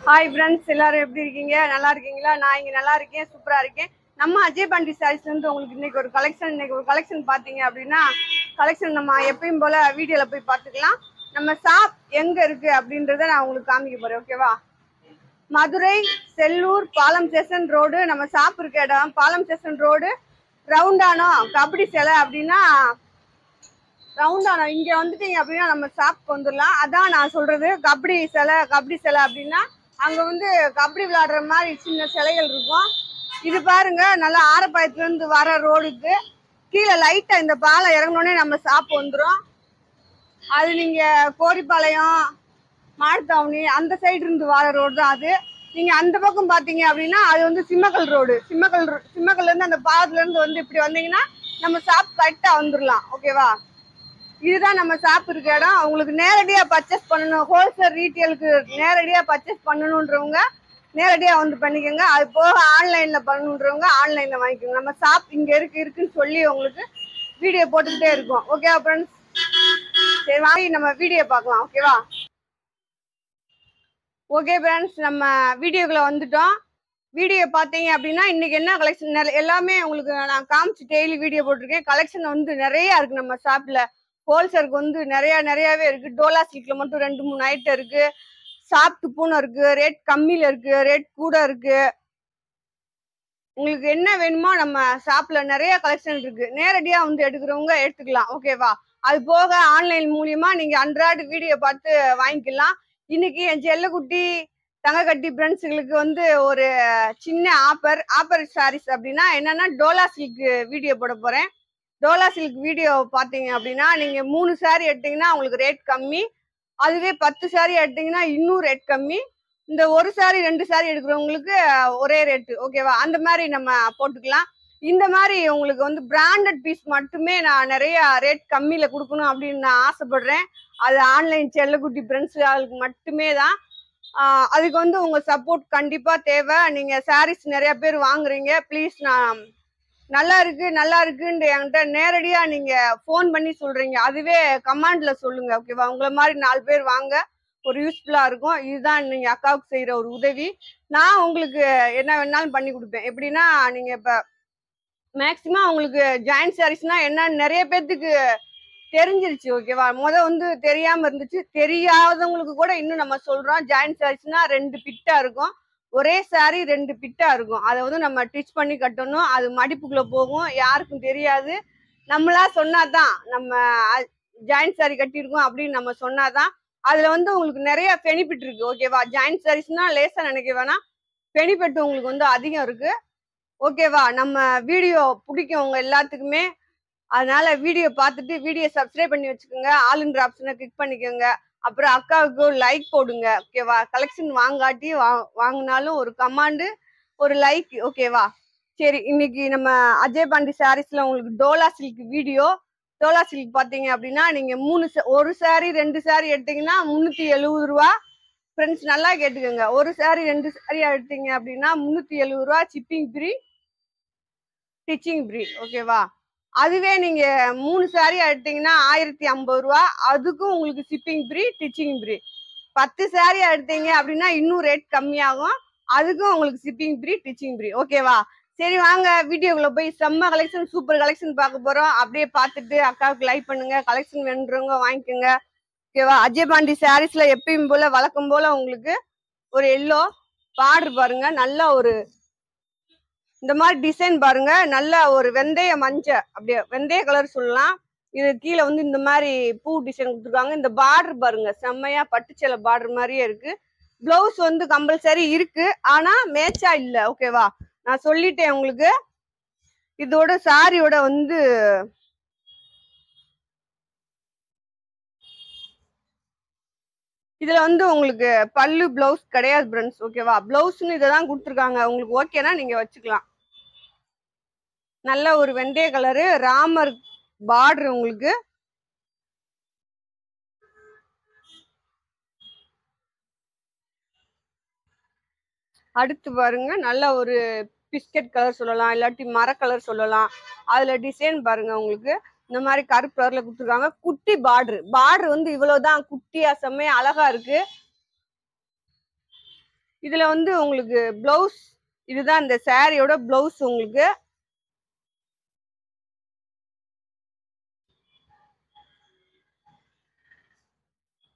Hi friends, எல்லாரும் எப்படி இருக்கீங்க? நல்லா இருக்கீங்களா? நான் இங்கே நல்லா இருக்கேன், சூப்பராக இருக்கேன். நம்ம அஜய் பாண்டி சாரீஸ்லேருந்து உங்களுக்கு இன்னைக்கு ஒரு கலெக்ஷன் பார்த்தீங்க அப்படின்னா, கலெக்ஷன் நம்ம எப்பயும் போல் வீடியோவில் போய் பார்த்துக்கலாம். நம்ம ஷாப் எங்கே இருக்குது அப்படின்றத நான் உங்களுக்கு காமிக்க போகிறேன், ஓகேவா? மதுரை செல்லூர் பாலம் ஸ்டேஷன் ரோடு நம்ம ஷாப் இருக்க இடம். பாலம் ஸ்டேஷன் ரோடு ரவுண்டானோ கபடி சிலை அப்படின்னா ரவுண்டானோ இங்கே வந்துட்டீங்க அப்படின்னா நம்ம ஷாப்க்கு வந்துடலாம். அதான் நான் சொல்கிறது. கபடி சிலை அப்படின்னா அங்கே வந்து கபடி விளையாடுற மாதிரி சின்ன சிலைகள் இருக்கும். இது பாருங்க, நல்லா ஆரப்பாயத்துலேருந்து வர ரோடுக்கு கீழே லைட்டாக இந்த பாலம் இறங்கினோடனே நம்ம ஷாப் வந்துடும். அது நீங்கள் கோரிப்பாளையம் மாட்டுத்தாவணி அந்த சைடு இருந்து வர ரோடு தான் அது. நீங்கள் அந்த பக்கம் பார்த்தீங்க அப்படின்னா அது வந்து சிம்மக்கல் ரோடு. சிம்மக்கல்லேருந்து அந்த பாலத்துலேருந்து வந்து இப்படி வந்தீங்கன்னா நம்ம ஷாப் கரெக்டாக வந்துடலாம், ஓகேவா? இதுதான் நம்ம ஷாப் இருக்க இடம். உங்களுக்கு நேரடியாக பர்ச்சேஸ் பண்ணணும், ஹோல்சேல் ரீட்டெயிலுக்கு நேரடியாக பர்ச்சேஸ் பண்ணணுன்றவங்க நேரடியாக வந்து பண்ணிக்கோங்க. அது போக ஆன்லைனில் பண்ணணுன்றவங்க ஆன்லைனில் வாங்கிக்கோங்க. நம்ம ஷாப் இங்கே இருக்குன்னு சொல்லி உங்களுக்கு வீடியோ போட்டுக்கிட்டே இருக்கோம், ஓகேவா ஃப்ரெண்ட்ஸ்? சரி, வாங்கி நம்ம வீடியோ பார்க்கலாம், ஓகேவா? ஓகே ஃப்ரெண்ட்ஸ், நம்ம வீடியோக்குள்ளே வந்துட்டோம். வீடியோ பார்த்தீங்க அப்படின்னா இன்னைக்கு என்ன கலெக்ஷன் எல்லாமே உங்களுக்கு நான் காமிச்சு டெய்லி வீடியோ போட்டிருக்கேன். கலெக்ஷன் வந்து நிறையா இருக்குது நம்ம ஷாப்பில். ஹோல்சேலுக்கு வந்து நிறையாவே இருக்குது. டோலா சில்க்ல மட்டும் 2-3 ஐட்டம் இருக்குது. சாப்ட் பூனை இருக்குது, ரேட் கம்மியில் இருக்குது, ரேட் கூட இருக்குது. உங்களுக்கு என்ன வேணுமோ நம்ம ஷாப்பில் நிறைய கலெக்ஷன் இருக்குது. நேரடியாக வந்து எடுக்கிறவங்க எடுத்துக்கலாம், ஓகேவா? அது போக ஆன்லைன் மூலியமா நீங்கள் அன்றாட வீடியோ பார்த்து வாங்கிக்கலாம். இன்னைக்கு என் செல்லக்குட்டி தங்கக்கட்டி ஃப்ரெண்ட்ஸுங்களுக்கு வந்து ஒரு சின்ன ஆஃபர் சாரீஸ் அப்படின்னா என்னன்னா டோலா சில்க் வீடியோ போட போகிறேன். டோலா சில்க் வீடியோ பார்த்தீங்க அப்படின்னா நீங்கள் 3 சாரீ எடுத்தீங்கன்னா உங்களுக்கு ரேட் கம்மி. அதுவே 10 சாரீ எடுத்தீங்கன்னா இன்னும் ரேட் கம்மி. இந்த ஒரு சாரீ 2 சாரீ எடுக்கிறவங்களுக்கு ஒரே ரேட்டு, ஓகேவா? அந்த மாதிரி நம்ம போட்டுக்கலாம். இந்த மாதிரி உங்களுக்கு வந்து பிராண்டட் பீஸ் மட்டுமே நான் நிறைய ரேட் கம்மியில் கொடுக்கணும் அப்படின்னு நான் ஆசைப்படுறேன். அது ஆன்லைன் செல்லக்குட்டி ஃப்ரெண்ட்ஸுகளுக்கு மட்டுமே தான். அதுக்கு வந்து உங்கள் சப்போர்ட் கண்டிப்பாக தேவை. நீங்கள் சாரீஸ் நிறைய பேர் வாங்குறீங்க. ப்ளீஸ், நான் நல்லா இருக்குன்னு என்கிட்ட நேரடியா நீங்க ஃபோன் பண்ணி சொல்றீங்க. அதுவே கமெண்ட்ல சொல்லுங்க, ஓகேவா? உங்களை மாதிரி 4 பேர் வாங்க ஒரு யூஸ்ஃபுல்லா இருக்கும். இதுதான் நீங்க அக்காவுக்கு செய்யற ஒரு உதவி. நான் உங்களுக்கு என்ன வேணாலும் பண்ணி கொடுப்பேன். எப்படின்னா நீங்க இப்ப மேக்சிமம் உங்களுக்கு ஜாயின்ட் சாரீஸ்னா என்னன்னு நிறைய பேர்த்துக்கு தெரிஞ்சிருச்சு, ஓகேவா? வந்து தெரியாம இருந்துச்சு. தெரியாதவங்களுக்கு கூட இன்னும் நம்ம சொல்றோம். ஜாயின்ட் சாரீஸ்னா 2 பிட்டா இருக்கும். ஒரே சாரி 2 பிட்டா இருக்கும். அதை வந்து நம்ம டிச் பண்ணி கட்டணும். அது மடிப்புக்குள்ள போகும், யாருக்கும் தெரியாது. நம்மளா சொன்னாதான் நம்ம ஜாயின்ட் சாரி கட்டியிருக்கோம் அப்படின்னு நம்ம சொன்னாதான். அதுல வந்து உங்களுக்கு நிறைய பெனிஃபிட் இருக்கு, ஓகேவா? ஜாயின்ட் சாரீஸ்னா லேசா நினைக்க வேணாம், பெனிஃபிட் உங்களுக்கு வந்து அதிகம் இருக்கு, ஓகேவா? நம்ம வீடியோ பிடிக்கும் உங்க எல்லாத்துக்குமே. அதனால வீடியோ பார்த்துட்டு வீடியோ சப்ஸ்கிரைப் பண்ணி வச்சுக்கோங்க. ஆளுன்ற ஆப்ஷனை கிளிக் பண்ணிக்கோங்க. அப்புறம் அக்காவுக்கு ஒரு லைக் போடுங்க, ஓகேவா? கலெக்ஷன் வாங்காட்டி வாங்கினாலும் ஒரு கமாண்டு, ஒரு லைக், ஓகேவா? சரி, இன்னைக்கு நம்ம அஜய் பாண்டி சாரீஸ்ல உங்களுக்கு Dola silk video. Dola silk பார்த்தீங்க அப்படின்னா நீங்க ஒரு சாரி 2 சாரி எடுத்தீங்கன்னா 370 ரூபா. ஃப்ரெண்ட்ஸ், நல்லா கேட்டுக்கோங்க. ஒரு சாரி 2 சாரி எடுத்தீங்க அப்படின்னா 370 ரூபா. சிப்பிங் ஃப்ரீ, ஸ்டிச்சிங் ஃப்ரீ, ஓகேவா? அதுவே நீங்க 3 சாரி எடுத்தீங்கன்னா 1050 ரூபா. அதுக்கும் உங்களுக்கு shipping free, stitching free. 10 sorry எடுத்தீங்க அப்படின்னா இன்னும் ரேட் கம்மியாகும். அதுக்கும் உங்களுக்கு ஷிப்பிங் ஃப்ரீ, ஸ்டிச்சிங் ஃப்ரீ, ஓகேவா? சரி, வாங்க வீடியோக்குள்ள போய் செம்ம கலெக்ஷன், சூப்பர் கலெக்ஷன் பார்க்க போறோம். அப்படியே பார்த்துட்டு அக்காவுக்கு லைக் பண்ணுங்க. கலெக்ஷன் வேணுன்றவங்க வாங்கிக்கோங்க, ஓகேவா? அஜய் பாண்டி சாரீஸ்ல எப்பயும் போல வழக்கம் போல உங்களுக்கு ஒரு எல்லோ பார்டர் பாருங்க. நல்ல ஒரு இந்த மாதிரி டிசைன் பாருங்க. நல்ல ஒரு வெந்தய மஞ்சள், அப்படியே வெந்தய கலர் சொல்லலாம். இது கீழே வந்து இந்த மாதிரி பூ டிசைன் கொடுத்துருக்காங்க. இந்த பார்டர் பாருங்க, செம்மையா பட்டுச்சேலை பார்டர் மாதிரியே இருக்கு. பிளவுஸ் வந்து கம்பல்சரி இருக்கு, ஆனா மேட்சா இல்ல, ஓகேவா? நான் சொல்லிட்டேன் உங்களுக்கு. இதோட சாரியோட வந்து இதுல வந்து உங்களுக்கு பல்லு பிளவுஸ் கிடையாது ஃப்ரெண்ட்ஸ், ஓகேவா? பிளவுஸ்ன்னு இதை தான் கொடுத்துருக்காங்க. உங்களுக்கு ஓகேனா நீங்க வச்சுக்கலாம். நல்ல ஒரு வெந்தய கலரு ராமர் பார்டர் உங்களுக்கு. அடுத்து பாருங்க, நல்ல ஒரு பிஸ்கட் கலர் சொல்லலாம், இல்லாட்டி மர கலர் சொல்லலாம். அதுல டிசைன் பாருங்க, உங்களுக்கு இந்த மாதிரி கருப்பு கலர்ல கொடுத்துருக்காங்க. குட்டி பார்டர் வந்து இவ்வளவுதான் குட்டியா, செம்மையா அழகா இருக்கு. இதுல வந்து உங்களுக்கு பிளவுஸ், இதுதான் இந்த சாரியோட பிளவுஸ். உங்களுக்கு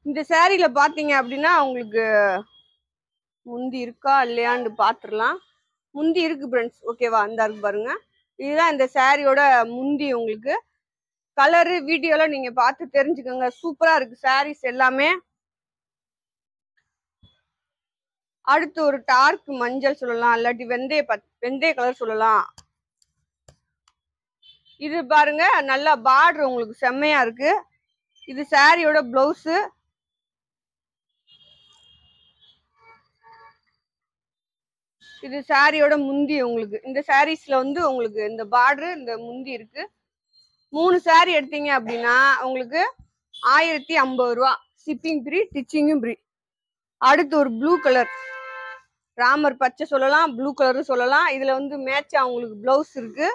இந்த சாரியில பாத்தீங்க அப்படின்னா உங்களுக்கு முந்தி இருக்கா இல்லையான்னு பாத்துடலாம். முந்தி இருக்கு ஃப்ரெண்ட்ஸ். ஓகேவா, இந்த இருக்கு பாருங்க. இதுதான் இந்த சாரியோட முந்தி. உங்களுக்கு கலரு வீடியோல நீங்க பார்த்து தெரிஞ்சுக்கோங்க. சூப்பரா இருக்கு சாரீஸ் எல்லாமே. அடுத்து ஒரு டார்க் மஞ்சள் சொல்லலாம், இல்லாட்டி வெந்தய கலர் சொல்லலாம். இது பாருங்க, நல்லா பார்டர் உங்களுக்கு செம்மையா இருக்கு. இது சாரியோட பிளவுஸ். இது சாரியோட முந்தி. உங்களுக்கு இந்த சாரீஸ்ல வந்து உங்களுக்கு இந்த பார்டர், இந்த முந்தி இருக்கு. 3 சாரி எடுத்தீங்க அப்படின்னா உங்களுக்கு 1050 ரூபா. ஷிப்பிங் ஃப்ரீ, ஸ்டிச்சிங்கும் ஃப்ரீ. அடுத்து ஒரு ப்ளூ கலர், ராமர் பச்சை சொல்லலாம், ப்ளூ கலர் சொல்லலாம். இதுல வந்து மேட்சா உங்களுக்கு பிளவுஸ் இருக்கு.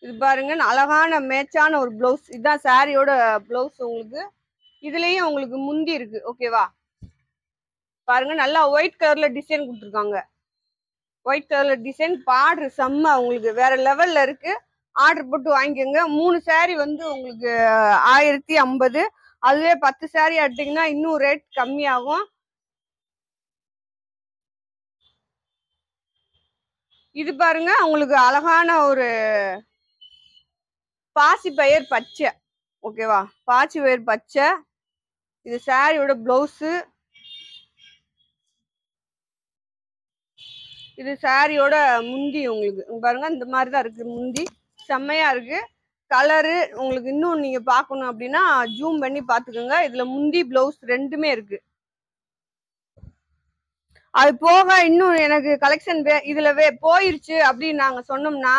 இது பாருங்க, அழகான மேட்சான ஒரு பிளவுஸ். இதுதான் சாரியோட பிளவுஸ். உங்களுக்கு இதுலயும் உங்களுக்கு முந்தி இருக்கு. ஓகேவா, பாருங்க நல்லா ஒயிட் கலர்ல டிசைன் கொடுத்துருக்காங்க. ஒயிட் கலர்ல டிசைன், பார்டர் செம்ம உங்களுக்கு வேற லெவல்ல இருக்கு. ஆர்டர் போட்டு வாங்கிக்கோங்க. 3 சாரி வந்து உங்களுக்கு 1050. அதுவே 10 சாரி எடுத்தீங்கன்னா இன்னும் ரேட் கம்மியாகும். இது பாருங்க, உங்களுக்கு அழகான ஒரு பாசி பயிர் பச்சை. ஓகேவா, பாசி பயிர் பச்சை. இது சாரியோட பிளவுஸ். இது சாரியோட முந்தி. உங்களுக்கு பாருங்க, இந்த மாதிரி தான் இருக்கு முந்தி. செம்மையா இருக்கு. கலரு உங்களுக்கு இன்னும் நீங்க பாக்கணும் அப்படின்னா ஜூம் பண்ணி பாத்துக்கோங்க. இதுல முந்தி பிளவுஸ் ரெண்டுமே இருக்கு. அது போக இன்னும் எனக்கு கலெக்ஷன் இதுல போயிருச்சு அப்படின்னு நாங்க சொன்னோம்னா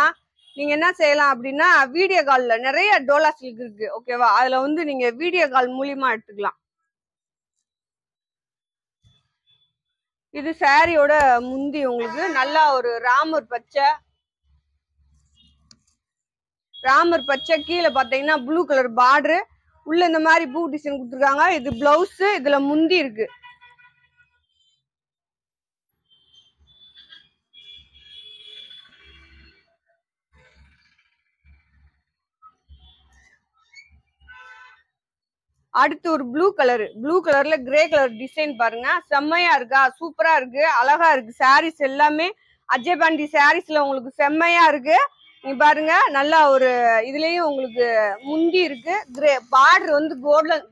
நீங்க என்ன செய்யலாம் அப்படின்னா, வீடியோ கால்ல நிறைய டோலா சில்க் இருக்கு. ஓகேவா, அதுல வந்து நீங்க வீடியோ கால் மூலியமா எடுத்துக்கலாம். இது சாரியோட முந்தி. உங்களுக்கு நல்லா ஒரு ராமர் பச்சை, கீழே பாத்தீங்கன்னா ப்ளூ கலர் பார்டரு, உள்ள இந்த மாதிரி பூ டிசைன் கொடுத்துருக்காங்க. இது பிளவுஸ், இதுல முந்தி இருக்கு. அடுத்து ஒரு ப்ளூ கலர்ல கிரே கலர் டிசைன் பாருங்க. செம்மையா இருக்கா, சூப்பரா இருக்கு, அழகா இருக்கு. சாரீஸ் எல்லாமே அஜய் பாண்டி சாரீஸ்ல உங்களுக்கு செம்மையா இருக்கு. நீங்க பாருங்க, நல்லா ஒரு இதுலயும் உங்களுக்கு முந்தி இருக்கு. கிரே பார்டர் வந்து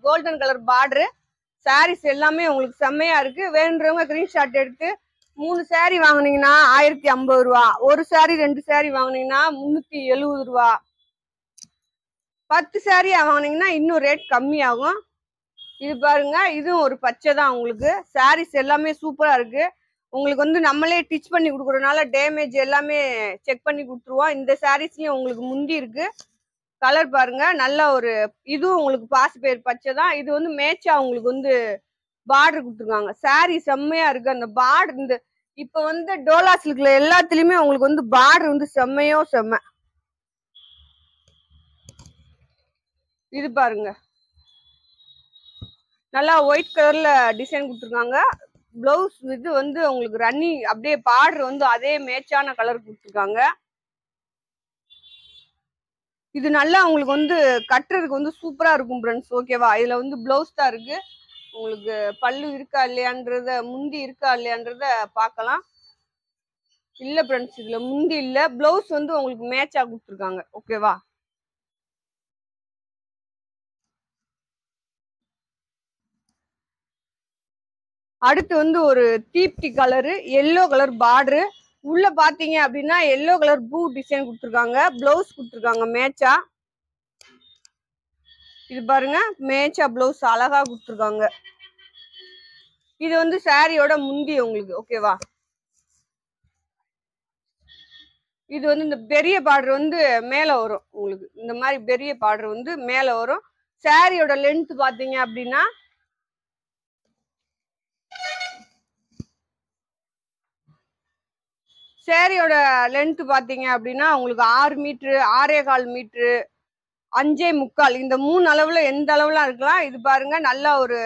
கோல்டன் கலர் பார்டரு. சாரீஸ் எல்லாமே உங்களுக்கு செம்மையா இருக்கு. வேணுன்றவங்க ஸ்கிரீன்ஷாட் எடுத்து 3 சாரி வாங்குனீங்கன்னா 1050 ரூபா. ஒரு சாரி 2 சாரி வாங்குனீங்கன்னா 370 ரூபா. 10 சாரி வாங்கினீங்கன்னா இன்னும் ரேட் கம்மியாகும். இது பாருங்க, இதுவும் ஒரு பச்சை தான். உங்களுக்கு சாரீஸ் எல்லாமே சூப்பரா இருக்கு. உங்களுக்கு வந்து நம்மளே டிச் பண்ணி கொடுக்குறதுனால டேமேஜ் எல்லாமே செக் பண்ணி கொடுத்துருவோம். இந்த சாரீஸ்லயும் உங்களுக்கு முந்தி இருக்கு. கலர் பாருங்க, நல்ல ஒரு இதுவும் உங்களுக்கு பாசி பயிர் பச்சை தான். இது வந்து மேட்சா உங்களுக்கு வந்து பார்டர் கொடுத்துருக்காங்க. சாரி செம்மையா இருக்கு. அந்த பார்டர் இந்த இப்ப வந்து டோலா சில்க்ல எல்லாத்துலயுமே உங்களுக்கு வந்து பார்டர் வந்து செம்மையோ செம்ம. இது பாருங்க, நல்லா ஒயிட் கலர்ல டிசைன் கொடுத்துருக்காங்க. பிளவுஸ் இது வந்து உங்களுக்கு ரன்னிங் அப்படியே பார்டர் வந்து அதே மேட்சான கலர் கொடுத்துருக்காங்க. இது நல்லா உங்களுக்கு வந்து கட்டுறதுக்கு வந்து சூப்பரா இருக்கும் ஃப்ரெண்ட்ஸ். ஓகேவா, இதுல வந்து பிளவுஸ் தான் இருக்கு. உங்களுக்கு பல்லு இருக்கா இல்லையான்றத, முந்தி இருக்கா இல்லையான்றத பார்க்கலாம். இல்ல ஃப்ரெண்ட்ஸ், இதுல முந்தி இல்ல, பிளவுஸ் வந்து உங்களுக்கு மேட்சா கொடுத்துருக்காங்க. ஓகேவா, அடுத்து வந்து ஒரு தீப்தி கலரு, எல்லோ கலர் பார்டரு. உள்ள பாத்தீங்க அப்படின்னா எல்லோ கலர் பூ டிசைன் கொடுத்துருக்காங்க. பிளவுஸ் கொடுத்துருக்காங்க மேட்சா. இது பாருங்க, மேட்சா பிளவுஸ் அழகா கொடுத்துருக்காங்க. இது வந்து சாரியோட முந்தி உங்களுக்கு. ஓகேவா, இது வந்து இந்த பெரிய பார்டர் வந்து மேல வரும். உங்களுக்கு இந்த மாதிரி பெரிய பார்டர் வந்து மேல வரும். சாரியோட லென்த் பாத்தீங்க அப்படின்னா சாரியோட லென்த் பாத்தீங்க அப்படின்னா உங்களுக்கு 6 மீட்டரு, 6.25 மீட்டரு, 5.25 இந்த 3 அளவுல எந்த அளவுலாம் இருக்கலாம். இது பாருங்க நல்லா ஒரு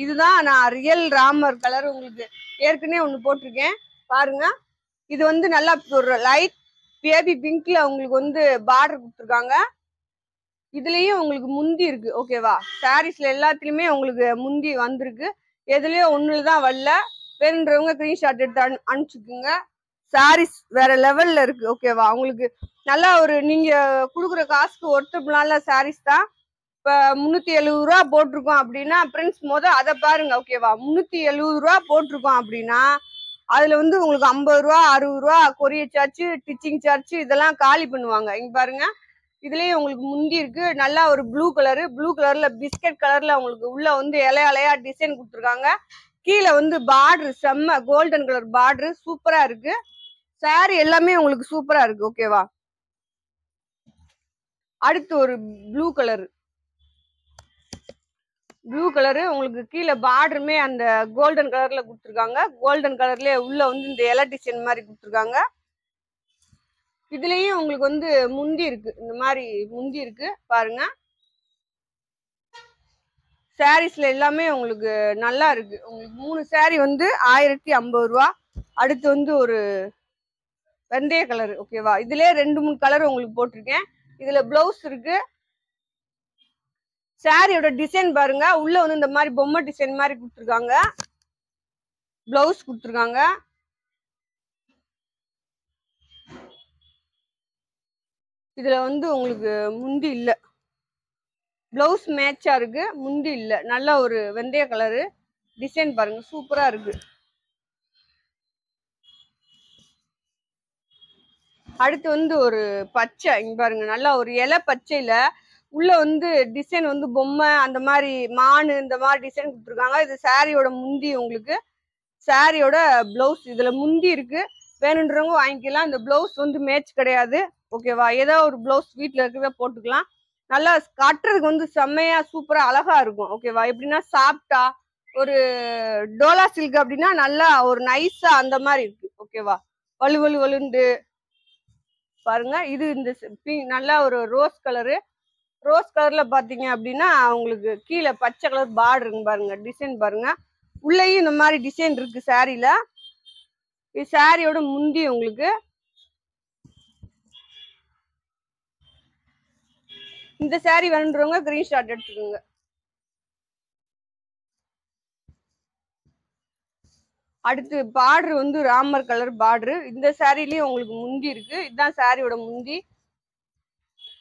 இதுதான் நான் ரியல் ராமர் கலர் உங்களுக்கு ஏற்கனவே ஒண்ணு போட்டிருக்கேன் பாருங்க. இது வந்து நல்லா ஒரு லைட் பேபி பிங்க்ல உங்களுக்கு வந்து பார்டர் கொடுத்துருக்காங்க. இதுலயும் உங்களுக்கு முந்தி இருக்கு ஓகேவா. சாரீஸ்ல எல்லாத்துலயுமே உங்களுக்கு முந்தி வந்திருக்கு. எதுலயோ ஒண்ணுலதான் வரல. வேணுன்றவங்க ஸ்கிரீன்ஷாட் எடுத்து அனுப்பிச்சுக்குங்க. சாரீஸ் வேற லெவல்ல இருக்கு ஓகேவா. உங்களுக்கு நல்லா ஒரு நீங்க குடுக்குற காசுக்கு ஒர்த்தபிளான சாரீஸ் தான். இப்ப 370 ரூபா போட்டிருக்கோம் அப்படின்னா பிரின்ஸ் அதை பாருங்க ஓகேவா. 370 ரூபா போட்டிருக்கோம் அப்படின்னா அதுல வந்து உங்களுக்கு 50 ரூபா 60 ரூபா கொரியர் சார்ஜ் டிச்சிங் சார்ஜ் இதெல்லாம் காலி பண்ணுவாங்க. இங்க பாருங்க இதுலயே உங்களுக்கு முந்தி இருக்கு. நல்லா ஒரு ப்ளூ கலர்ல பிஸ்கட் கலர்ல உங்களுக்கு உள்ள வந்து இலையா டிசைன் கொடுத்துருக்காங்க. கீழே வந்து பார்டர் செம்ம கோல்டன் கலர் பார்டர் சூப்பரா இருக்கு. சாரி எல்லாமே உங்களுக்கு சூப்பரா இருக்கு ஓகேவா. அடுத்து ஒரு ப்ளூ கலரு உங்களுக்கு கீழே பார்டருமே அந்த கோல்டன் கலர்ல கொடுத்துருக்காங்க. கோல்டன் கலர்லயே உள்ள வந்து இந்த இலை டிசைன் மாதிரி கொடுத்துருக்காங்க. இதுலயும் உங்களுக்கு வந்து முந்தி இருக்கு. இந்த மாதிரி முந்தி இருக்கு பாருங்க. சாரீஸ்ல எல்லாமே உங்களுக்கு நல்லா இருக்கு. உங்களுக்கு 3 சாரி வந்து 1050 ரூபா. அடுத்து வந்து ஒரு வெந்தய கலர் ஓகேவா. இதுலயே 2-3 கலர் உங்களுக்கு போட்டிருக்கேன். இதுல பிளவுஸ் இருக்கு. சாரியோட டிசைன் பாருங்க. உள்ள வந்து இந்த மாதிரி பொம்மை டிசைன் மாதிரி கொடுத்துருக்காங்க. பிளவுஸ் கொடுத்துருக்காங்க. இதுல வந்து உங்களுக்கு முந்தி இல்ல. பிளவுஸ் மேட்சா இருக்கு. முந்தி இல்ல. நல்ல ஒரு வெந்தய கலரு டிசைன் பாருங்க சூப்பரா இருக்கு. அடுத்து வந்து ஒரு பச்சை இங்க பாருங்க. நல்லா ஒரு இலை பச்சையில உள்ள வந்து டிசைன் வந்து பொம்மை அந்த மாதிரி மானு இந்த மாதிரி டிசைன் கொடுத்துருக்காங்க. இது சாரியோட முந்தி. உங்களுக்கு சாரியோட பிளவுஸ் இதுல முந்தி இருக்கு. வேணுன்றவங்க வாங்கிக்கலாம். இந்த பிளவுஸ் வந்து மேட்ச் கிடையாது ஓகேவா. ஏதோ ஒரு பிளவுஸ் வீட்டுல இருக்கிறத போட்டுக்கலாம். நல்லா கட்டுறதுக்கு வந்து செம்மையா சூப்பரா அழகா இருக்கும் ஓகேவா. எப்படின்னா சாப்பிட்டா ஒரு டோலா சில்க் அப்படின்னா நல்லா ஒரு நைஸா அந்த மாதிரி இருக்கு ஓகேவா. வலுண்டு பாருங்க. இது இந்த நல்லா ஒரு ரோஸ் கலர்ல பாத்தீங்க அப்படின்னா உங்களுக்கு கீழே பச்சை கலர் பார்டருங்க பாருங்க. டிசைன் பாருங்க. உள்ளேயும் இந்த மாதிரி டிசைன் இருக்கு சாரியில. இது சாரியோட முந்தி. உங்களுக்கு இந்த சாரி வேணுன்றவங்க ஸ்கிரீன்ஷாட் எடுத்துக்கோங்க. அடுத்து பார்டர் வந்து ராமர் கலர் பார்டர். இந்த சாரிலயும் உங்களுக்கு முந்தி இருக்கு. இதுதான் சாரியோட முந்தி.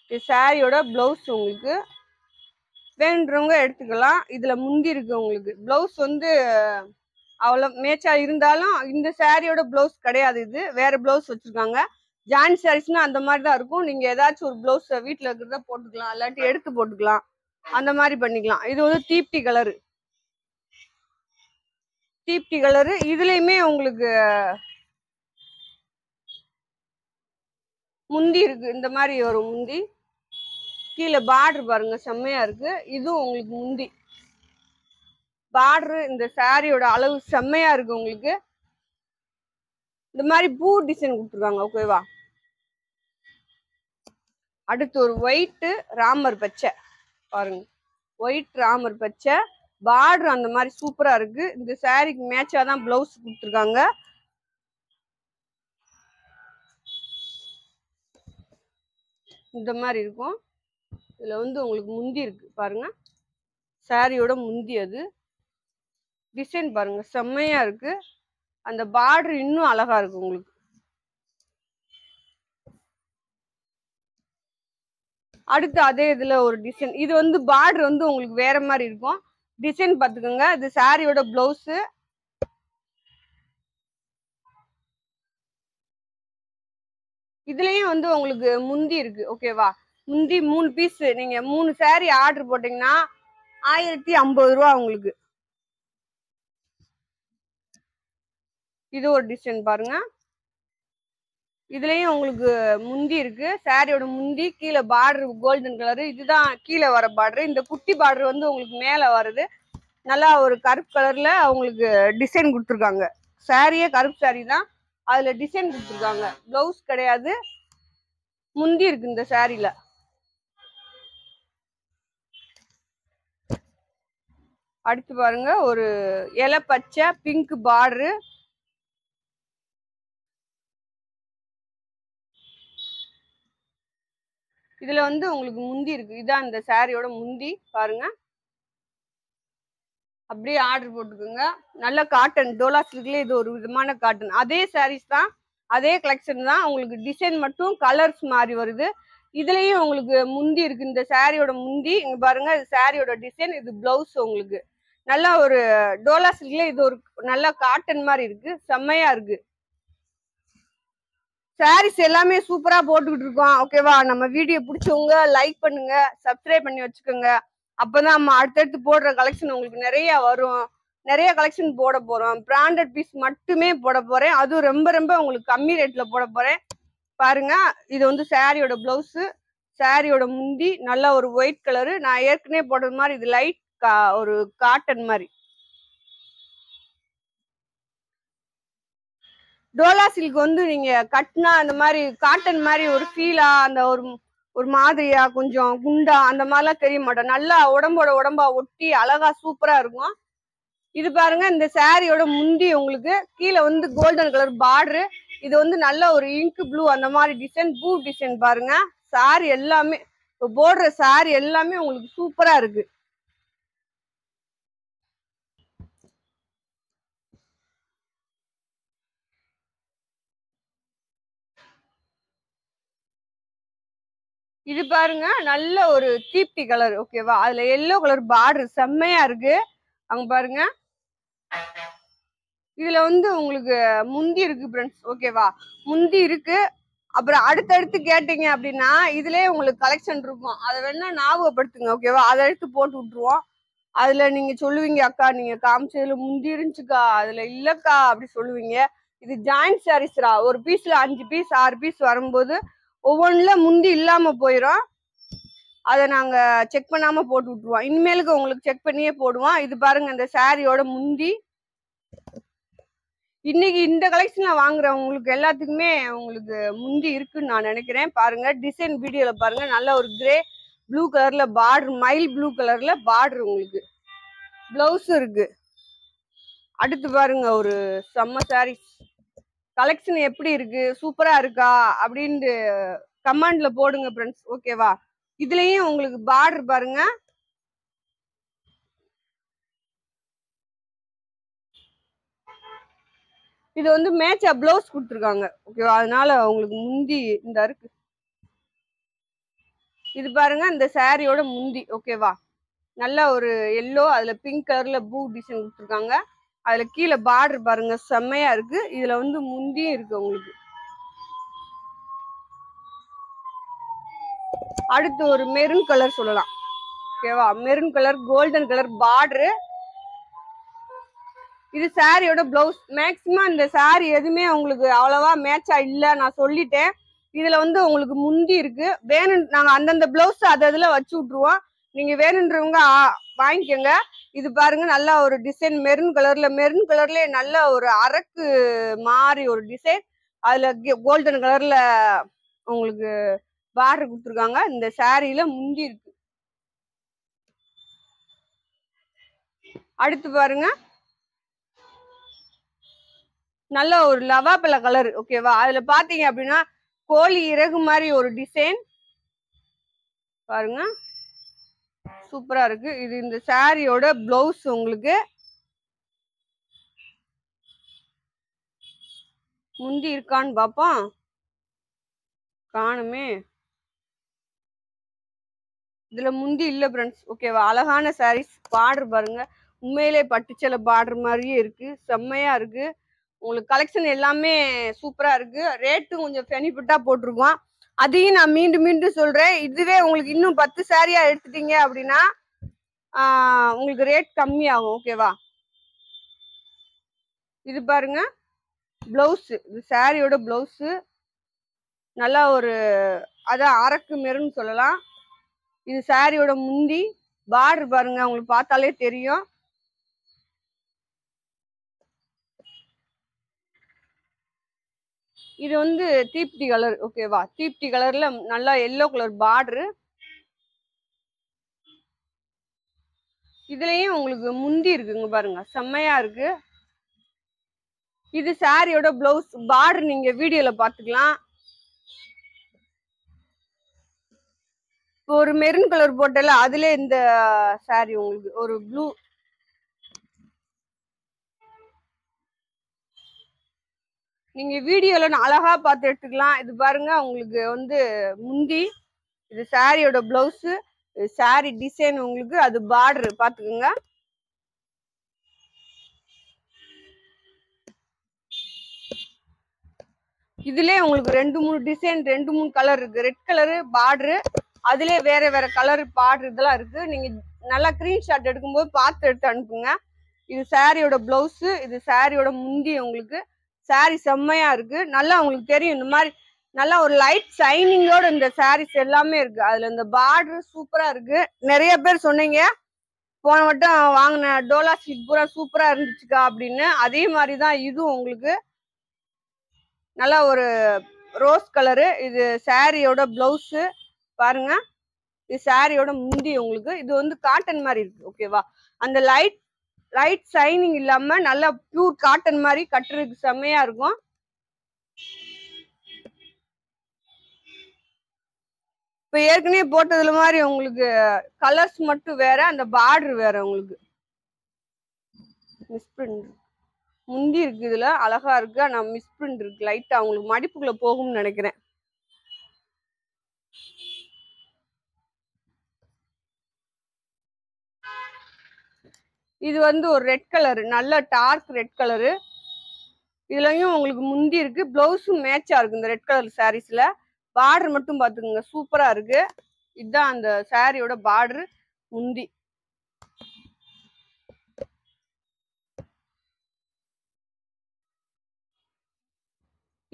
இது சாரியோட பிளவுஸ். உங்களுக்கு வேணுன்றவங்க எடுத்துக்கலாம். இதுல முந்தி இருக்கு. உங்களுக்கு பிளவுஸ் வந்து அவ்வளவு மேட்சா இருந்தாலும் இந்த சாரியோட பிளவுஸ் கிடையாது. இது வேற பிளவுஸ் வச்சிருக்காங்க. ஜாயின் சாரீஸ்னா அந்த மாதிரி தான் இருக்கும். நீங்க ஏதாச்சும் ஒரு பிளவுஸ் வீட்டுல இருக்கிறத போட்டுக்கலாம். இல்லாட்டி எடுத்து போட்டுக்கலாம். அந்த மாதிரி பண்ணிக்கலாம். இது வந்து தீப்தி கலரு. இதுலயுமே உங்களுக்கு முந்தி இருக்கு. இந்த மாதிரி ஒரு முந்தி. கீழே பார்டர் பாருங்க செம்மையா இருக்கு. இதுவும் உங்களுக்கு முந்தி பார்டர். இந்த சாரியோட அளவு செம்மையா இருக்கு. உங்களுக்கு இந்த மாதிரி பூ டிசைன் கொடுத்துருக்காங்க ஓகேவா. அடுத்து ஒரு ஒயிட் ராமர் பச்சை பாருங்க. ஒயிட் ராமர் பச்சை பார்டர் அந்த மாதிரி சூப்பரா இருக்கு. இந்த சாரிக்கு மேட்சா தான் பிளவுஸ் கொடுத்துருக்காங்க. இந்த மாதிரி இருக்கும். இதுல வந்து உங்களுக்கு முந்தி இருக்கு பாருங்க. சாரியோட முந்தி. அது டிசைன் பாருங்க செம்மையா இருக்கு. அந்த பார்டர் இன்னும் அழகா இருக்கு உங்களுக்கு. அடுத்து அதே இதுல ஒரு டிசைன். இது வந்து பார்டர் வந்து உங்களுக்கு வேற மாதிரி இருக்கும். டிசைன் பாத்துக்கோங்க. இது சாரியோட பிளவுஸ். இதுலயும் வந்து உங்களுக்கு முந்தி இருக்கு ஓகேவா. முந்தி 3 பீஸ். நீங்க 3 சாரி ஆர்டர் போட்டீங்கன்னா 1050 ரூபா உங்களுக்கு. இது ஒரு டிசைன் பாருங்க. இதுலயும் உங்களுக்கு முந்தி இருக்கு. சாரியோட முந்தி. கீழே பார்டர் கோல்டன் கலரு. இதுதான் கீழே வர பார்டர். இந்த குட்டி பார்டர் வந்து உங்களுக்கு மேல வருது. நல்லா ஒரு கருப்பு கலர்ல அவங்களுக்கு டிசைன் கொடுத்துருக்காங்க. சாரியே கருப்பு சாரி தான். அதுல டிசைன் கொடுத்துருக்காங்க. பிளவுஸ் கிடையாது. முந்தி இருக்கு இந்த சாரியில. அடுத்து பாருங்க ஒரு இலை பச்சை பிங்க் பார்டரு. இதுல வந்து உங்களுக்கு முந்தி இருக்கு. இதான் இந்த சாரியோட முந்தி பாருங்க. அப்படியே ஆர்டர் போட்டுக்கோங்க. நல்ல காட்டன் டோலா சில்க்ல இது ஒரு விதமான காட்டன். அதே சாரீஸ் தான், அதே கலெக்ஷன் தான். உங்களுக்கு டிசைன் மட்டும் கலர்ஸ் மாதிரி வருது. இதுலயும் உங்களுக்கு முந்தி இருக்கு. இந்த சாரியோட முந்தி இங்க பாருங்க. இது சாரியோட டிசைன், இது பிளவுஸ். உங்களுக்கு நல்லா ஒரு டோலா சில்க்ல இது ஒரு நல்ல காட்டன் மாதிரி இருக்கு. செம்மையா இருக்கு. சாரீஸ் எல்லாமே சூப்பரா போட்டுக்கிட்டு இருக்கோம். ஓகேவா? நம்ம வீடியோ பிடிச்சவங்க லைக் பண்ணுங்க, சப்ஸ்கிரைப் பண்ணி வச்சுக்கோங்க. அப்பதான் நம்ம அடுத்தடுத்து போடுற கலெக்ஷன் உங்களுக்கு நிறைய வரும். நிறைய கலெக்ஷன் போட போறோம். பிராண்டட் பீஸ் மட்டுமே போட போறேன். அதுவும் ரொம்ப ரொம்ப உங்களுக்கு கம்மி ரேட்ல போட போறேன். பாருங்க, இது வந்து சாரியோட பிளவுஸ், சாரியோட முந்தி நல்ல ஒரு ஒயிட் கலரு. நான் ஏற்கனவே போடுறது மாதிரி இது லைட் ஒரு காட்டன் மாதிரி. டோலா சில்க் வந்து நீங்க கட்டினா அந்த மாதிரி காட்டன் மாதிரி ஒரு ஃபீலா, அந்த ஒரு மாதிரியா கொஞ்சம் குண்டா அந்த மாதிரிலாம் தெரிய மாட்டோம். நல்லா உடம்போட உடம்பா ஒட்டி அழகா சூப்பரா இருக்கும். இது பாருங்க, இந்த சாரியோட முந்தி உங்களுக்கு கீழே வந்து கோல்டன் கலர் பார்டரு. இது வந்து நல்ல ஒரு இங்க் ப்ளூ அந்த மாதிரி டிசைன், பூ டிசைன் பாருங்க. சாரி எல்லாமே போடுற சாரி எல்லாமே உங்களுக்கு சூப்பரா இருக்கு. இது பாருங்க, நல்ல ஒரு தீப்தி கலர். ஓகேவா? அதுல எல்லோ கலர் பார்டர் செம்மையா இருக்கு. அங்க பாருங்க, இதுல வந்து உங்களுக்கு முந்தி இருக்கு ஃப்ரெண்ட்ஸ். ஓகேவா? முந்தி இருக்கு. அப்புறம் அடுத்தடுத்து கேட்டீங்க அப்படின்னா இதுலயே உங்களுக்கு கலெக்ஷன் இருக்கும். அதை வேணா ஞாபகப்படுத்துங்க. ஓகேவா? அதை எடுத்து போட்டு விட்டுருவோம். அதுல நீங்க சொல்லுவீங்க, அக்கா நீங்க காமிச்சதுல முந்தி இருந்துச்சுக்கா, அதுல இல்லக்கா அப்படி சொல்லுவீங்க. இது ஜாயிண்ட் சாரீஸ்ரா. ஒரு பீஸ்ல 5 பீஸ் 6 பீஸ் வரும்போது ஒவ்வொன்றுல முந்தி இல்லாம போயிடும். அதை நாங்க செக் பண்ணாம போட்டு விட்டுருவோம். இனிமேலுக்கு உங்களுக்கு செக் பண்ணியே போடுவோம். இது பாருங்க, இந்த சாரியோட முந்தி. இன்னைக்கு இந்த கலெக்ஷன்ல வாங்குறவங்களுக்கு எல்லாத்துக்குமே உங்களுக்கு முந்தி இருக்குன்னு நான் நினைக்கிறேன். பாருங்க, டிசைன் வீடியோல பாருங்க. நல்ல ஒரு கிரே ப்ளூ கலர்ல பார்டர், மைல் ப்ளூ கலர்ல பார்டர். உங்களுக்கு பிளவுஸ் இருக்கு. அடுத்து பாருங்க, ஒரு செம்ம சாரீஸ் கலெக்ஷன் எப்படி இருக்கு, சூப்பரா இருக்கா அப்படின்னு கமெண்ட்ல போடுங்க ஃப்ரெண்ட்ஸ். ஓகேவா? இதுலயும் உங்களுக்கு பார்டர் பாருங்க. இது வந்து மேட்சா பிளவுஸ் கொடுத்துருக்காங்க. ஓகேவா? அதனால உங்களுக்கு முந்தி இந்த இருக்கு. இது பாருங்க, இந்த சாரியோட முந்தி. ஓகேவா? நல்ல ஒரு எல்லோ, அதுல பிங்க் கலர்ல பூ டிசைன் கொடுத்துருக்காங்க. அதுல கீழே பார்டர் பாருங்க, செம்மையா இருக்கு. இதுல வந்து முந்தியும் இருக்கு உங்களுக்கு. அடுத்து ஒரு மெரூன் கலர் சொல்லலாம். ஓகேவா? Maroon colour, golden colour border. இது சாரியோட பிளவுஸ். மேக்சிமம் இந்த சாரி எதுவுமே உங்களுக்கு அவ்வளவா மேட்சா இல்ல, நான் சொல்லிட்டேன். இதுல வந்து உங்களுக்கு முந்தி இருக்கு. வேணும் நாங்க அந்தந்த பிளவுஸ் அதுல வச்சு விட்டுருவோம். நீங்க வேணுன்றவங்க வாங்கிக்கோங்க. இது பாருங்க, நல்லா ஒரு டிசைன் மெரூன் கலர்ல, மெரூன் கலர்ல நல்ல ஒரு அரக்கு மாதிரி ஒரு டிசைன். அதுல கோல்டன் கலர்ல உங்களுக்கு பார்டர் கொடுத்துருக்காங்க. இந்த சாரியில முந்தி இருக்கு. அடுத்து பாருங்க, நல்ல ஒரு லவாப்பழ கலர். ஓகேவா? அதுல பாத்தீங்க அப்படின்னா கோழி இறகு மாதிரி ஒரு டிசைன் பாருங்க, சூப்பரா இருக்கு. இது இந்த சாரியோட பிளவுஸ். உங்களுக்கு முந்தி இருக்கான்னு பாப்போம். காணுமே, இதுல முந்தி இல்ல ஃப்ரெண்ட்ஸ். ஓகேவா? அழகான சாரீஸ். பார்டர் பாருங்க, உண்மையிலே பட்டுச்சேலை பார்டர் மாதிரியே இருக்கு. செம்மையா இருக்கு. உங்களுக்கு கலெக்ஷன் எல்லாமே சூப்பரா இருக்கு. ரேட்டும் கொஞ்சம் பெனிஃபிட்டா போட்டிருக்கோம். அதையும் நான் மீண்டும் மீண்டும் சொல்றேன். இதுவே உங்களுக்கு இன்னும் 10 சாரியா எடுத்துட்டீங்க அப்படின்னா உங்களுக்கு ரேட் கம்மியாகும். ஓகேவா? இது பாருங்க, பிளவுஸ். இது சாரியோட பிளவுஸ். நல்லா ஒரு அதான் அரக்கு மெருன்னு சொல்லலாம். இது சாரியோட முந்தி. பார்டர் பாருங்க, உங்களுக்கு பார்த்தாலே தெரியும். இது வந்து தீப்தி கலர். ஓகேவா? தீப்தி கலர்ல நல்லா எல்லோ கலர் பார்டரு. இதுலயும் உங்களுக்கு முந்தி இருக்குங்க பாருங்க, செம்மையா இருக்கு. இது சாரியோட பிளவுஸ். பார்டர் நீங்க வீடியோல பாத்துக்கலாம். ஒரு மெரூன் கலர் போட்டல, அதுல இந்த சாரி உங்களுக்கு ஒரு ப்ளூ. நீங்க வீடியோல அழகா பார்த்து எடுத்துக்கலாம். இது பாருங்க உங்களுக்கு வந்து முந்தி, இது சாரியோட பிளவுஸ், சாரி டிசைன் உங்களுக்கு, அது பார்டர் பாத்துக்கோங்க. இதுலயே உங்களுக்கு 2-3 டிசைன், 2-3 கலர் இருக்கு. ரெட் கலரு பார்டரு, அதுலயே வேற வேற கலர் பார்டர் இதெல்லாம் இருக்கு. நீங்க நல்லா ஸ்கிரீன்ஷாட் எடுக்கும்போது பார்த்து எடுத்து அனுப்புங்க. இது சாரியோட பிளவுஸ், இது சாரியோட முந்தி. உங்களுக்கு சாரி செம்மையா இருக்கு. நல்லா உங்களுக்கு தெரியும், இந்த மாதிரி நல்லா ஒரு லைட் ஷைனிங்கோட இந்த சாரீஸ் எல்லாமே இருக்கு. அதுல இந்த பார்டர் சூப்பரா இருக்கு. நிறைய பேர் சொன்னீங்க போன வட்டம் வாங்கின டோலா சில்க் பூரா சூப்பரா இருந்துச்சுக்கா அப்படின்னு. அதே மாதிரிதான் இதுவும் உங்களுக்கு நல்லா ஒரு ரோஸ் கலரு. இது சாரியோட பிளவுஸ் பாருங்க, இது சாரியோட முந்தி. உங்களுக்கு இது வந்து காட்டன் மாதிரி இருக்கு. ஓகேவா, அந்த லைட் ஷைனிங் இல்லாம நல்லா பியூர் காட்டன் மாதிரி கட்டுறதுக்கு செம்மையா இருக்கும். இப்ப ஏற்கனவே போட்டதுல மாதிரி உங்களுக்கு கலர்ஸ் மட்டும் வேற, அந்த பார்டர் வேற. உங்களுக்கு மிஸ் பிரிண்ட் முந்தி இருக்கு, இதுல அழகா இருக்கு. ஆனா மிஸ் பிரிண்ட் இருக்கு லைட்டா, உங்களுக்கு மடிப்புக்குள்ள போகும்னு நினைக்கிறேன். இது வந்து ஒரு ரெட் கலரு, நல்ல டார்க் ரெட் கலரு. இதுலயும் உங்களுக்கு முந்தி இருக்கு, பிளவுஸும் மேட்சா இருக்கு இந்த ரெட் கலர் சாரீஸ்ல. பார்டர் மட்டும் பாத்துக்கோங்க, சூப்பரா இருக்கு. இதுதான் அந்த சாரியோட பார்டர், முந்தி.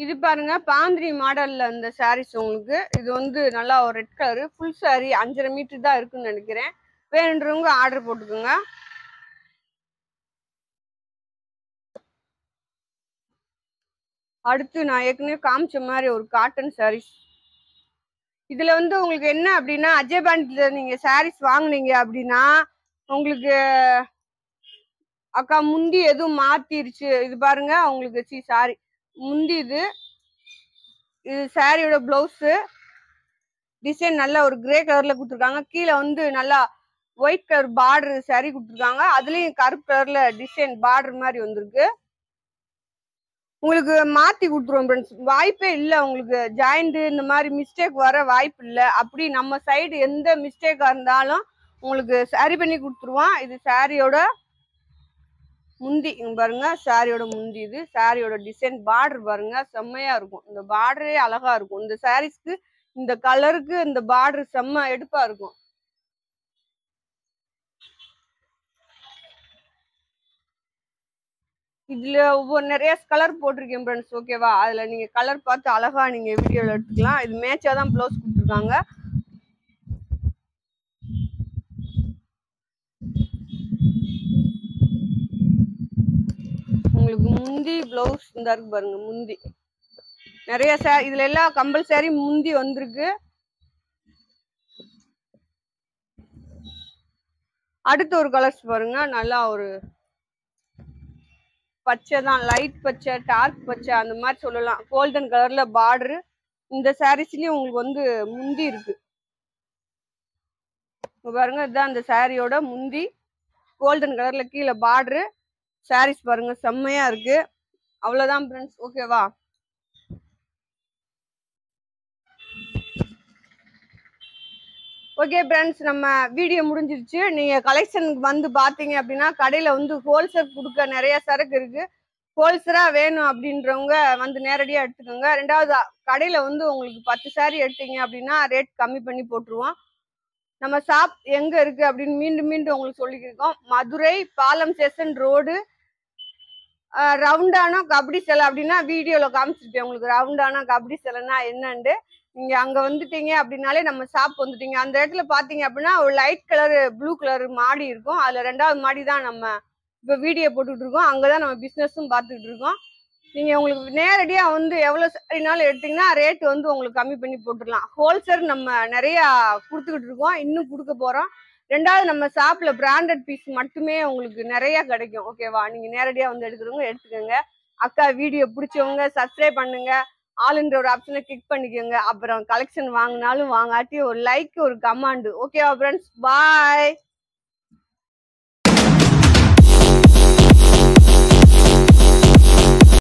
இது பாருங்க பாந்திரி மாடல்ல இந்த சாரீஸ் உங்களுக்கு. இது வந்து நல்லா ஒரு red colour, full sari 5.5 metre தான் இருக்குன்னு நினைக்கிறேன். வேணுன்றவங்க ஆர்டர் போட்டுக்கோங்க. அடுத்து நான் ஏற்கனவே காமிச்ச மாதிரி ஒரு காட்டன் சாரீஸ். இதுல வந்து உங்களுக்கு என்ன அப்படின்னா, அஜய் பாண்டில நீங்க சாரீஸ் வாங்குனீங்க அப்படின்னா உங்களுக்கு அக்கா முந்தி எதுவும் மாத்திருச்சு, இது பாருங்க உங்களுக்கு சாரி முந்தி. இது சாரியோட பிளவுஸ் டிசைன் நல்ல ஒரு கிரே கலர்ல கொடுத்துருக்காங்க. கீழே வந்து நல்லா ஒயிட் கலர் பார்டர் சாரி கொடுத்துருக்காங்க. அதுலயும் கருப்பு கலர்ல டிசைன் பார்டர் மாதிரி வந்திருக்கு. உங்களுக்கு மாத்தி கொடுத்துருவோம் ஃப்ரெண்ட்ஸ், வாய்ப்பே இல்லை. உங்களுக்கு ஜாயிண்ட் இந்த மாதிரி மிஸ்டேக் வர வாய்ப்பு இல்லை. அப்படி நம்ம சைடு எந்த மிஸ்டேக்கா இருந்தாலும் உங்களுக்கு சரி பண்ணி கொடுத்துருவோம். இது சாரியோட முந்தி பாருங்க, சாரியோட முந்தி. இது சாரியோட டிசைன் பார்டர் பாருங்க, செம்மையா இருக்கும். இந்த பார்டரே அழகா இருக்கும். இந்த சாரீஸ்க்கு இந்த கலருக்கு இந்த பார்டர் செம்ம எடுப்பா இருக்கும். இதுல ஒவ்வொரு நிறைய கலர் போட்டிருக்கேன் ஃப்ரெண்ட்ஸ். ஓகேவா, அதுல நீங்க கலர் பார்த்து அழகா நீங்க வீடியோல எடுத்துக்கலாம். இது மேட்சா தான் பிளவுஸ் கொடுத்துருக்காங்க. உங்களுக்கு முந்தி பிளவுஸ் இந்த இருக்கு பாருங்க, முந்தி நிறைய இதுல எல்லாம் கம்பல்சரி முந்தி வந்திருக்கு. அடுத்த ஒரு கலர்ஸ் பாருங்க, நல்லா ஒரு பச்சை தான், லைட் பச்சை, டார்க் பச்சை அந்த மாதிரி சொல்லலாம். கோல்டன் கலர்ல பார்டரு. இந்த சாரீஸ்லயும் உங்களுக்கு வந்து முந்தி இருக்கு பாருங்க. இதுதான் இந்த சாரியோட முந்தி, கோல்டன் கலர்ல கீழே பார்டரு. சாரீஸ் பாருங்க செம்மையா இருக்கு. அவ்வளவுதான் ஃப்ரெண்ட்ஸ். ஓகேவா, ஓகே ஃப்ரெண்ட்ஸ், நம்ம வீடியோ முடிஞ்சிருச்சு. நீங்க கலெக்ஷனுக்கு வந்து பாத்தீங்க அப்படின்னா கடையில வந்து ஹோல்சேல் கொடுக்க நிறைய சரக்கு இருக்கு. ஹோல்சேலா வேணும் அப்படின்றவங்க வந்து நேரடியா எடுத்துக்கோங்க. ரெண்டாவது, கடையில வந்து உங்களுக்கு 10 சாரி எடுத்தீங்க அப்படின்னா ரேட் கம்மி பண்ணி போட்டுருவோம். நம்ம ஷாப் எங்க இருக்கு அப்படின்னு மீண்டும் மீண்டும் உங்களுக்கு சொல்லிக்கிருக்கோம். மதுரை பாலம் ஸ்டேஷன் ரோடு, ரவுண்டானா கபடி சிலை அப்படின்னா வீடியோல காமிச்சிருப்பேன் உங்களுக்கு. ரவுண்டானா கபடி சிலைன்னா என்னன்னு நீங்க அங்க வந்துட்டீங்க அப்படின்னாலே நம்ம ஷாப் வந்துட்டீங்க. அந்த இடத்துல பாத்தீங்க அப்படின்னா ஒரு லைட் கலர் ப்ளூ கலர் மாடி இருக்கும். அதுல 2வது மாடி தான் நம்ம இப்ப வீடியோ போட்டுட்டு இருக்கோம். அங்கதான் நம்ம பிசினஸும் பார்த்துக்கிட்டு இருக்கோம். நீங்க உங்களுக்கு நேரடியா வந்து எவ்வளவு சரினாலும் எடுத்தீங்கன்னா ரேட் வந்து உங்களுக்கு கம்மி பண்ணி போட்டுடலாம். ஹோல்சேல் நம்ம நிறைய கொடுத்துக்கிட்டு இருக்கோம், இன்னும் கொடுக்க போறோம். ரெண்டாவது நம்ம ஷாப்ல பிராண்டட் பீஸ் மட்டுமே உங்களுக்கு நிறைய கிடைக்கும். ஓகேவா? நீங்க நேரடியா வந்து எடுக்கிறவங்க எடுத்துக்கோங்க. அக்கா வீடியோ பிடிச்சவங்க சப்ஸ்கிரைப் பண்ணுங்க. ஆளுன்ற ஒரு ஆப்ஷனை கிளிக் பண்ணிக்கோங்க. அப்புறம் கலெக்ஷன் வாங்கினாலும் வாங்காட்டி ஒரு லைக் ஒரு கமெண்ட். ஓகேவா ஃப்ரெண்ட்ஸ்? பாய்.